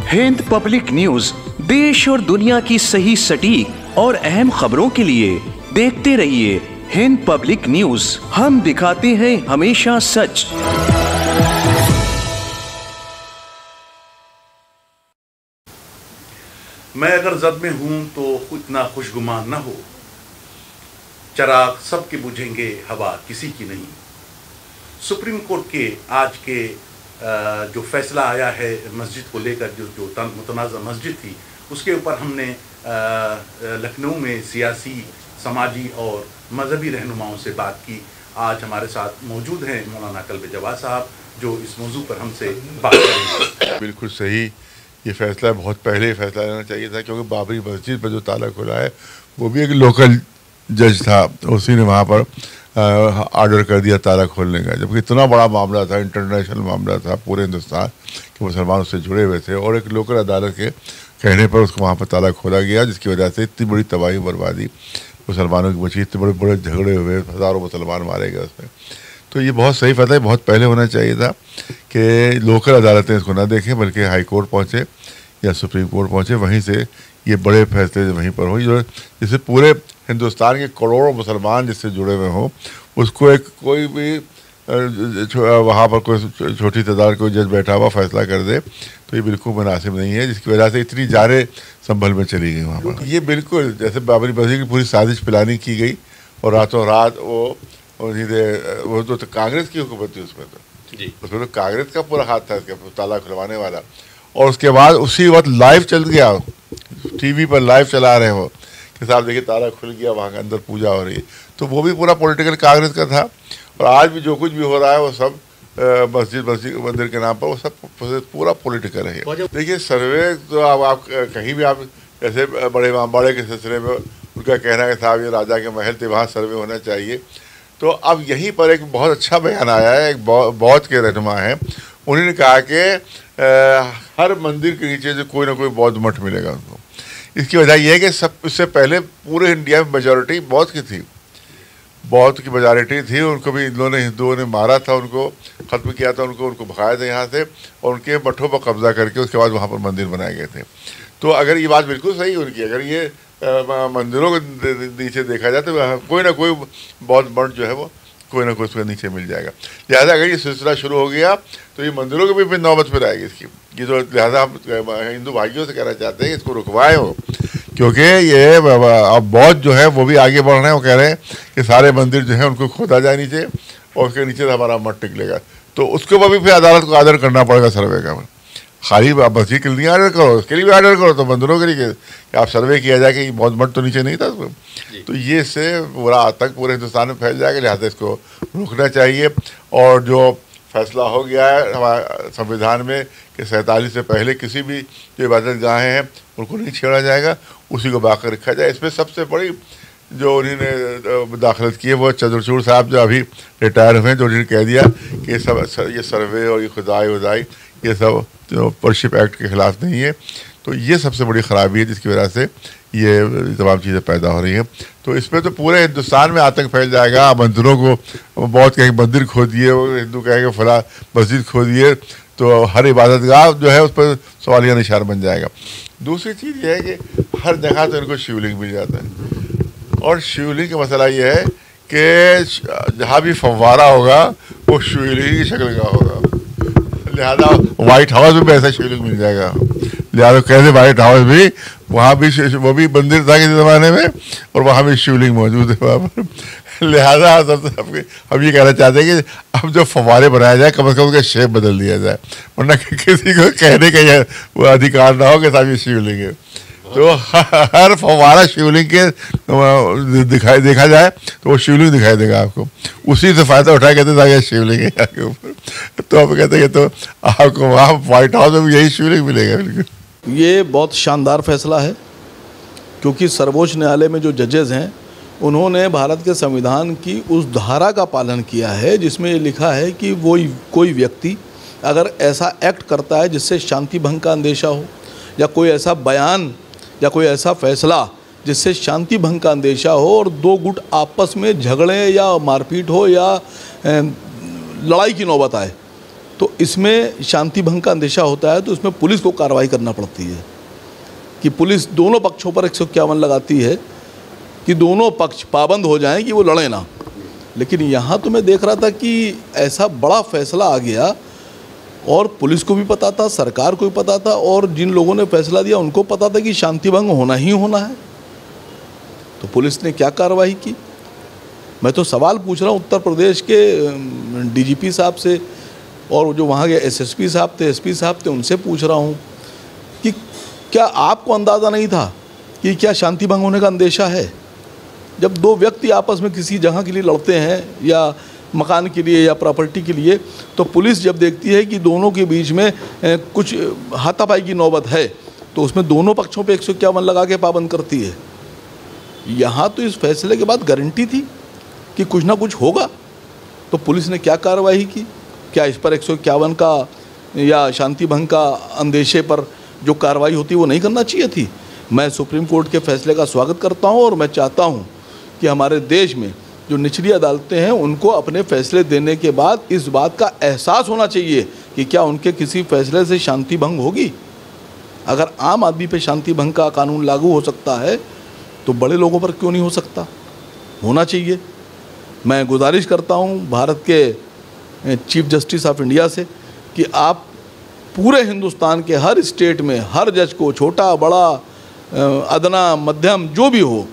Hind public news देश और दुनिया की सही सटीक और अहम खबरों के लिए देखते रहिए हिंद पब्लिक न्यूज। हम दिखाते हैं हमेशा सच। मैं अगर जद में हूं तो इतना खुशगुमान न हो, चराग सबके बुझेंगे, हवा किसी की नहीं। सुप्रीम कोर्ट के आज के जो फैसला आया है मस्जिद को लेकर, जो मुतनाज़ा मस्जिद थी, उसके ऊपर हमने लखनऊ में सियासी, समाजी और मजहबी रहनुमाओं से बात की। आज हमारे साथ मौजूद हैं मौलाना कल्ब जवाद साहब, जो इस मौजू पर हमसे बात करेंगे। बिल्कुल सही, ये फैसला बहुत पहले फैसला लेना चाहिए था, क्योंकि बाबरी मस्जिद पर जो ताला खुला है वो भी एक लोकल जज था, उसी ने वहाँ पर ऑर्डर कर दिया ताला खोलने का, जबकि इतना बड़ा मामला था, इंटरनेशनल मामला था, पूरे हिंदुस्तान के मुसलमान उससे जुड़े हुए थे, और एक लोकल अदालत के कहने पर उसको वहाँ पर ताला खोला गया, जिसकी वजह से इतनी बड़ी तबाही बर्बादी मुसलमानों की बची, इतने बड़े बड़े झगड़े हुए, हज़ारों मुसलमान मारे गए उसमें। तो ये बहुत सही फैसला, बहुत पहले होना चाहिए था कि लोकल अदालतें इसको ना देखें, बल्कि हाई कोर्ट पहुँचे या सुप्रीम कोर्ट पहुँचे, वहीं से ये बड़े फैसले वहीं पर हो, जो जिससे पूरे हिंदुस्तान के करोड़ों मुसलमान जिससे जुड़े हुए हों, उसको एक कोई भी वहाँ पर कोई छोटी तादाद कोई जज बैठा हुआ फैसला कर दे, तो ये बिल्कुल मुनासिब नहीं है, जिसकी वजह से इतनी जारे संभल में चली गई वहाँ पर। ये बिल्कुल जैसे बाबरी मस्जिद की पूरी साजिश प्लानिंग की गई, और रातों रात वो तो कांग्रेस की हुकूमत थी उसमें, तो जी उसमें तो कांग्रेस का पूरा हाथ था इसके ताला खुलवाने वाला, और उसके बाद उसी वक्त लाइव चल गया, टीवी पर लाइव चला रहे हो कि साहब देखिए ताला खुल गया, वहाँ के अंदर पूजा हो रही है, तो वो भी पूरा पॉलिटिकल कांग्रेस का था। और आज भी जो कुछ भी हो रहा है वो सब मंदिर के नाम पर, वो सब पूरा पॉलिटिकल है। देखिए सर्वे तो आप कहीं भी आप जैसे बड़े इमामबाड़े के सिलसिले में उनका कहना है कि साहब ये राजा के महल थे, वहाँ सर्वे होना चाहिए, तो अब यहीं पर एक बहुत अच्छा बयान आया है, एक बौद्ध के रहनुमा हैं, उन्होंने कहा कि हर मंदिर के नीचे से कोई ना कोई बौद्ध मठ मिलेगा उनको। इसकी वजह यह है कि सब इससे पहले पूरे इंडिया में मेजॉरिटी बौद्ध की थी, बौद्ध की मेजॉरिटी थी, उनको भी हिंदुओं ने मारा था, उनको ख़त्म किया था, उनको भगाया था यहाँ से, और उनके मठों पर कब्जा करके उसके बाद वहाँ पर मंदिर बनाए गए थे। तो अगर ये बात बिल्कुल सही उनकी, अगर ये मंदिरों के नीचे देखा जाए तो कोई ना कोई बौद्ध मठ जो है वो कोई ना कोई उसके नीचे मिल जाएगा। लिहाजा अगर ये सिलसिला शुरू हो गया तो ये मंदिरों की भी नौबत पर आएगी इसकी। ये तो लिहाजा हम हिंदू भाइयों से कहना चाहते हैं कि इसको रुकवाएं हो, क्योंकि ये अब बौद्ध जो है वो भी आगे बढ़ रहे हैं, वो कह रहे हैं कि सारे मंदिर जो है उनको खोदा जाए नीचे, और उसके नीचे हमारा मठ निकलेगा, तो उसके ऊपर भी फिर अदालत को आर्डर करना पड़ेगा सर्वे का। खाली मस्जिद के लिए आर्डर करो, उसके लिए भी आर्डर करो, तो मंदिरों के लिए कि आप सर्वे किया जाए कि बौद्ध मठ तो नीचे नहीं था उसमें। तो ये इससे पूरा आतंक पूरे हिंदुस्तान में फैल जाएगा, लिहाजा इसको रोकना चाहिए। और जो फैसला हो गया है हमारे संविधान में कि 47 से पहले किसी भी जो इबादत गाहें हैं उनको नहीं छेड़ा जाएगा, उसी को बाकर रखा जाए। इसमें सबसे बड़ी जो उन्होंने दाखिलत की है वो चंद्रचूड़ साहब जो अभी रिटायर हुए हैं, जो उन्होंने कह दिया कि ये सर्वे और ये खुदाई उदाई ये सब जो वर्शिप एक्ट के ख़िलाफ़ नहीं है। तो ये सबसे बड़ी ख़राबी है जिसकी वजह से ये तमाम चीज़ें पैदा हो रही हैं। तो इसमें तो पूरे हिंदुस्तान में आतंक फैल जाएगा। मंदिरों को बहुत कहेंगे मंदिर खोदिए, हिंदू कहेंगे फला मस्जिद खोदिए, तो हर इबादतगाह जो है उस पर सवालिया निशान बन जाएगा। दूसरी चीज़ ये है कि हर जगह तो इनको शिवलिंग मिल जाता है, और शिवलिंग का मसला ये है कि जहाँ भी फव्वारा होगा वो शिवलिंग की शक्ल का होगा, लिहाजा वाइट हाउस में भी ऐसा शिवलिंग मिल जाएगा। लिहाजा कैसे वाइट हाउस भी वहाँ भी वो भी मंदिर था किसी ज़माने में, और वहाँ भी शिवलिंग मौजूद है वहाँ पर। लिहाजा हम ये कहना चाहते हैं कि अब जो फव्वारे बनाया जाए कम से कम उसका शेप बदल दिया जाए, वरना किसी को कहने का वो अधिकार ना हो कि साहब ये शिवलिंग है। तो हर फव्वारा शिवलिंग के देखा जाए तो वो शिवलिंग दिखाई देगा आपको, उसी से फ़ायदा उठाया कहते हैं शिवलिंग है आपके ऊपर। तो आप कहते हैं तो आपको वहाँ व्हाइट हाउस में भी यही शिवलिंग मिलेगा। बिल्कुल ये बहुत शानदार फैसला है, क्योंकि सर्वोच्च न्यायालय में जो जजेस हैं उन्होंने भारत के संविधान की उस धारा का पालन किया है जिसमें ये लिखा है कि वो कोई व्यक्ति अगर ऐसा एक्ट करता है जिससे शांति भंग का अंदेशा हो, या कोई ऐसा बयान या कोई ऐसा फैसला जिससे शांति भंग का अंदेशा हो, और दो गुट आपस में झगड़े या मारपीट हो या लड़ाई की नौबत आए, तो इसमें शांति भंग का अंदेशा होता है, तो इसमें पुलिस को कार्रवाई करना पड़ती है कि पुलिस दोनों पक्षों पर 151 लगाती है कि दोनों पक्ष पाबंद हो जाएं कि वो लड़े ना। लेकिन यहाँ तो मैं देख रहा था कि ऐसा बड़ा फैसला आ गया और पुलिस को भी पता था, सरकार को भी पता था, और जिन लोगों ने फैसला दिया उनको पता था कि शांति भंग होना ही होना है। तो पुलिस ने क्या कार्रवाई की? मैं तो सवाल पूछ रहा हूँ उत्तर प्रदेश के डीजीपी साहब से, और जो वहाँ के एसएसपी साहब थे, एसपी साहब थे, उनसे पूछ रहा हूँ कि क्या आपको अंदाज़ा नहीं था कि क्या शांति भंग होने का अंदेशा है? जब दो व्यक्ति आपस में किसी जगह के लिए लड़ते हैं या मकान के लिए या प्रॉपर्टी के लिए, तो पुलिस जब देखती है कि दोनों के बीच में कुछ हाथापाई की नौबत है, तो उसमें दोनों पक्षों पे 151 लगा के पाबंद करती है। यहाँ तो इस फैसले के बाद गारंटी थी कि कुछ ना कुछ होगा, तो पुलिस ने क्या कार्रवाई की? क्या इस पर 151 का या शांति भंग का अंदेशे पर जो कार्रवाई होती वो नहीं करना चाहिए थी? मैं सुप्रीम कोर्ट के फैसले का स्वागत करता हूँ और मैं चाहता हूँ कि हमारे देश में जो निचली अदालतें हैं उनको अपने फैसले देने के बाद इस बात का एहसास होना चाहिए कि क्या उनके किसी फैसले से शांति भंग होगी। अगर आम आदमी पे शांति भंग का कानून लागू हो सकता है तो बड़े लोगों पर क्यों नहीं हो सकता? होना चाहिए। मैं गुजारिश करता हूँ भारत के चीफ जस्टिस ऑफ इंडिया से कि आप पूरे हिंदुस्तान के हर स्टेट में हर जज को, छोटा बड़ा अदना मध्यम जो भी हो,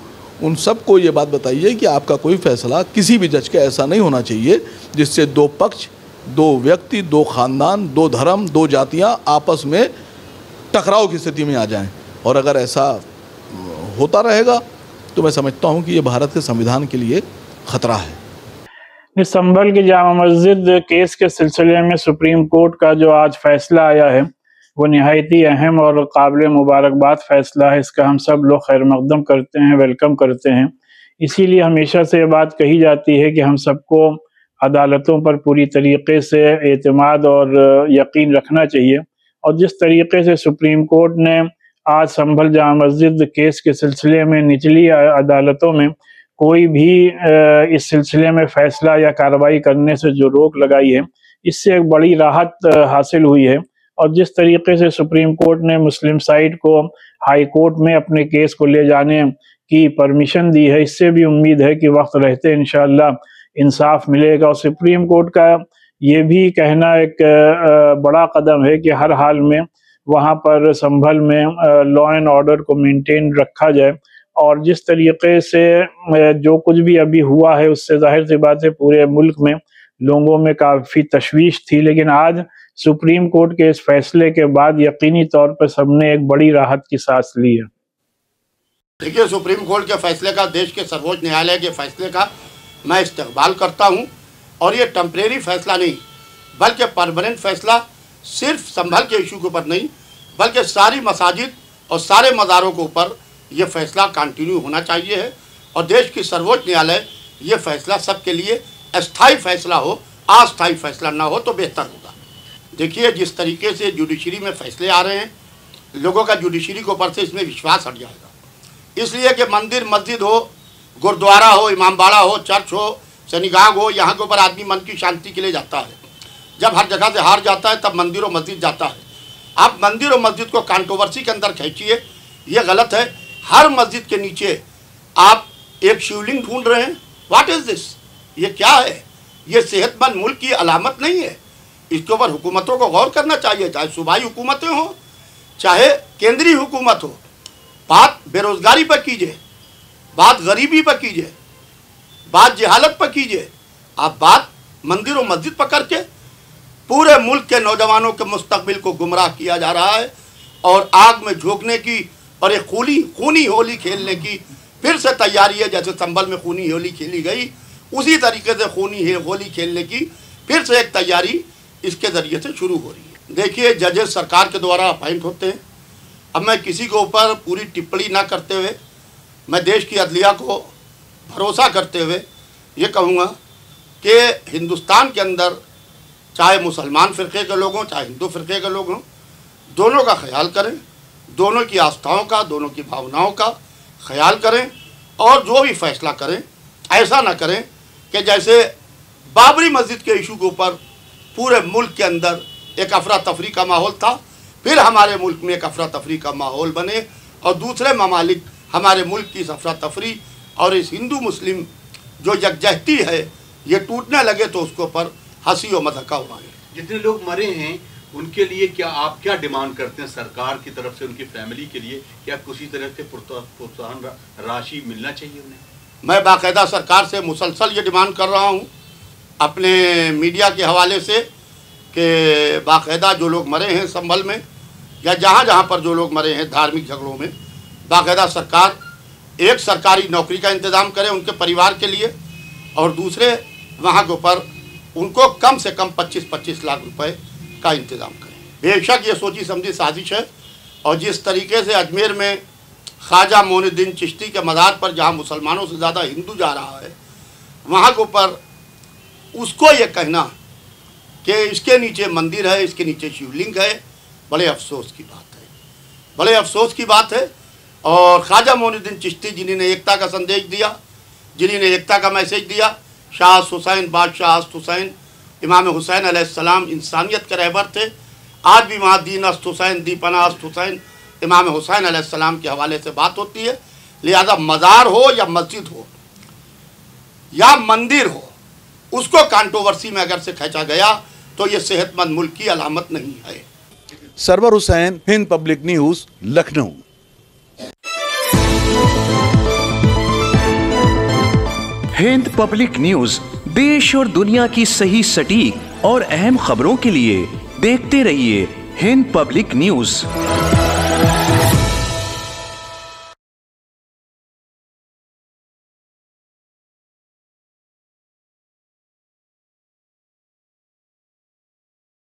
उन सबको ये बात बताइए कि आपका कोई फैसला किसी भी जज का ऐसा नहीं होना चाहिए जिससे दो पक्ष, दो व्यक्ति, दो खानदान, दो धर्म, दो जातियां आपस में टकराव की स्थिति में आ जाएं। और अगर ऐसा होता रहेगा तो मैं समझता हूं कि ये भारत के संविधान के लिए खतरा है। संभल की जामा मस्जिद केस के सिलसिले में सुप्रीम कोर्ट का जो आज फैसला आया है वो निहायत ही अहम और काबिल मुबारकबाद फैसला है। इसका हम सब लोग खैर मकदम करते हैं, वेलकम करते हैं। इसीलिए हमेशा से ये बात कही जाती है कि हम सबको अदालतों पर पूरी तरीके से एतमाद और यकीन रखना चाहिए। और जिस तरीके से सुप्रीम कोर्ट ने आज संभल जामा मस्जिद केस के सिलसिले में निचली अदालतों में कोई भी इस सिलसिले में फैसला या कार्रवाई करने से जो रोक लगाई है, इससे एक बड़ी राहत हासिल हुई है। और जिस तरीके से सुप्रीम कोर्ट ने मुस्लिम साइड को हाई कोर्ट में अपने केस को ले जाने की परमिशन दी है, इससे भी उम्मीद है कि वक्त रहते इंशाअल्लाह इंसाफ मिलेगा। और सुप्रीम कोर्ट का ये भी कहना एक बड़ा कदम है कि हर हाल में वहाँ पर संभल में लॉ एंड ऑर्डर को मेंटेन रखा जाए। और जिस तरीके से जो कुछ भी अभी हुआ है उससे जाहिर सी बात है पूरे मुल्क में लोगों में काफ़ी तशवीश थी, लेकिन आज सुप्रीम कोर्ट के इस फैसले के बाद यकीनी तौर पर सबने एक बड़ी राहत की सांस ली है। देखिए, सुप्रीम कोर्ट के फैसले का, देश के सर्वोच्च न्यायालय के फैसले का मैं इस्तकबाल करता हूं। और ये टेम्परेरी फैसला नहीं बल्कि परमानेंट फैसला सिर्फ संभल के इशू के ऊपर नहीं बल्कि सारी मसाजिद और सारे मज़ारों के ऊपर ये फैसला कंटिन्यू होना चाहिए है। और देश की सर्वोच्च न्यायालय ये फैसला सबके लिए अस्थायी फैसला हो, अस्थायी फैसला ना हो तो बेहतर होगा। देखिए, जिस तरीके से जुडिशरी में फैसले आ रहे हैं, लोगों का जुडिशरी के ऊपर से इसमें विश्वास हट जाएगा। इसलिए कि मंदिर मस्जिद हो, गुरुद्वारा हो, इमामबाड़ा हो, चर्च हो, शनिगाह हो, यहाँ के ऊपर आदमी मन की शांति के लिए जाता है। जब हर जगह से हार जाता है तब मंदिर और मस्जिद जाता है। आप मंदिर और मस्जिद को कंट्रोवर्सी के अंदर खींचिए, ये गलत है। हर मस्जिद के नीचे आप एक शिवलिंग ढूंढ रहे हैं। What is this? ये क्या है? ये सेहतमंद मुल्क की अलामत नहीं है। इसके ऊपर हुकूमतों को गौर करना चाहिए, चाहे सूबाई हुकूमतें हों चाहे केंद्रीय हुकूमत हो। बात बेरोजगारी पर कीजिए, बात गरीबी पर कीजिए, बात जहालत पर कीजिए। आप बात मंदिर और मस्जिद पर करके पूरे मुल्क के नौजवानों के मुस्तकबिल को गुमराह किया जा रहा है और आग में झोंकने की और एक खूनी होली खेलने की फिर से तैयारी है। जैसे संभल में खूनी होली खेली गई, उसी तरीके से खूनी होली खेलने की फिर से एक तैयारी इसके ज़रिए से शुरू हो रही है। देखिए, जजेस सरकार के द्वारा अपॉइंट होते हैं। अब मैं किसी के ऊपर पूरी टिप्पणी ना करते हुए मैं देश की अदलिया को भरोसा करते हुए ये कहूँगा कि हिंदुस्तान के अंदर चाहे मुसलमान फ़िरक़े के लोग हों चाहे हिंदू फ़िरक़े के लोग हों, दोनों का ख्याल करें, दोनों की आस्थाओं का, दोनों की भावनाओं का ख्याल करें और जो भी फैसला करें ऐसा ना करें कि जैसे बाबरी मस्जिद के इशू के ऊपर पूरे मुल्क के अंदर एक अफरा तफरी का माहौल था, फिर हमारे मुल्क में एक अफरा तफरी का माहौल बने और दूसरे ममालिक हमारे मुल्क की इस अफरा तफरी और इस हिंदू मुस्लिम जो यकजहती है ये टूटने लगे तो उसके ऊपर हंसी और मजाक उड़ाएं। जितने लोग मरे हैं उनके लिए क्या आप क्या डिमांड करते हैं सरकार की तरफ से, उनकी फैमिली के लिए क्या किसी तरह से प्रोत्साहन राशि मिलना चाहिए उन्हें? मैं बाकायदा सरकार से मुसलसल ये डिमांड कर रहा हूँ अपने मीडिया के हवाले से कि बाकायदा जो लोग मरे हैं संभल में या जहाँ जहाँ पर जो लोग मरे हैं धार्मिक झगड़ों में, बाकायदा सरकार एक सरकारी नौकरी का इंतज़ाम करे उनके परिवार के लिए और दूसरे वहाँ के ऊपर उनको कम से कम 25-25 लाख रुपए का इंतज़ाम करें। बेशक ये सोची समझी साजिश है और जिस तरीके से अजमेर में ख्वाजा मोइनुद्दीन चिश्ती के मज़ार पर जहाँ मुसलमानों से ज़्यादा हिंदू जा रहा है वहाँ के ऊपर उसको ये कहना कि इसके नीचे मंदिर है, इसके नीचे शिवलिंग है, बड़े अफसोस की बात है, बड़े अफसोस की बात है। और ख्वाजा मोइनुद्दीन चिश्ती जिन्होंने एकता का संदेश दिया, जिन्होंने एकता का मैसेज दिया, शाह हुसैन बादशाह हुसैन इमाम हुसैन अलैहिस्सलाम इंसानियत के रहबर थे। आज भी वहाँ दीन अस्त हुसैन दीपना अस्त हुसैन इमाम हुसैन अलैहिस्सलाम के हवाले से बात होती है। लिहाजा मज़ार हो या मस्जिद हो या मंदिर हो, उसको कंट्रोवर्सी में अगर से खींचा गया तो ये सेहतमंद मुल्क की अलामत नहीं है। Sarwar Hussain, Hind public news, Lucknow. Hind public news देश और दुनिया की सही सटीक और अहम खबरों के लिए देखते रहिए हिंद पब्लिक न्यूज।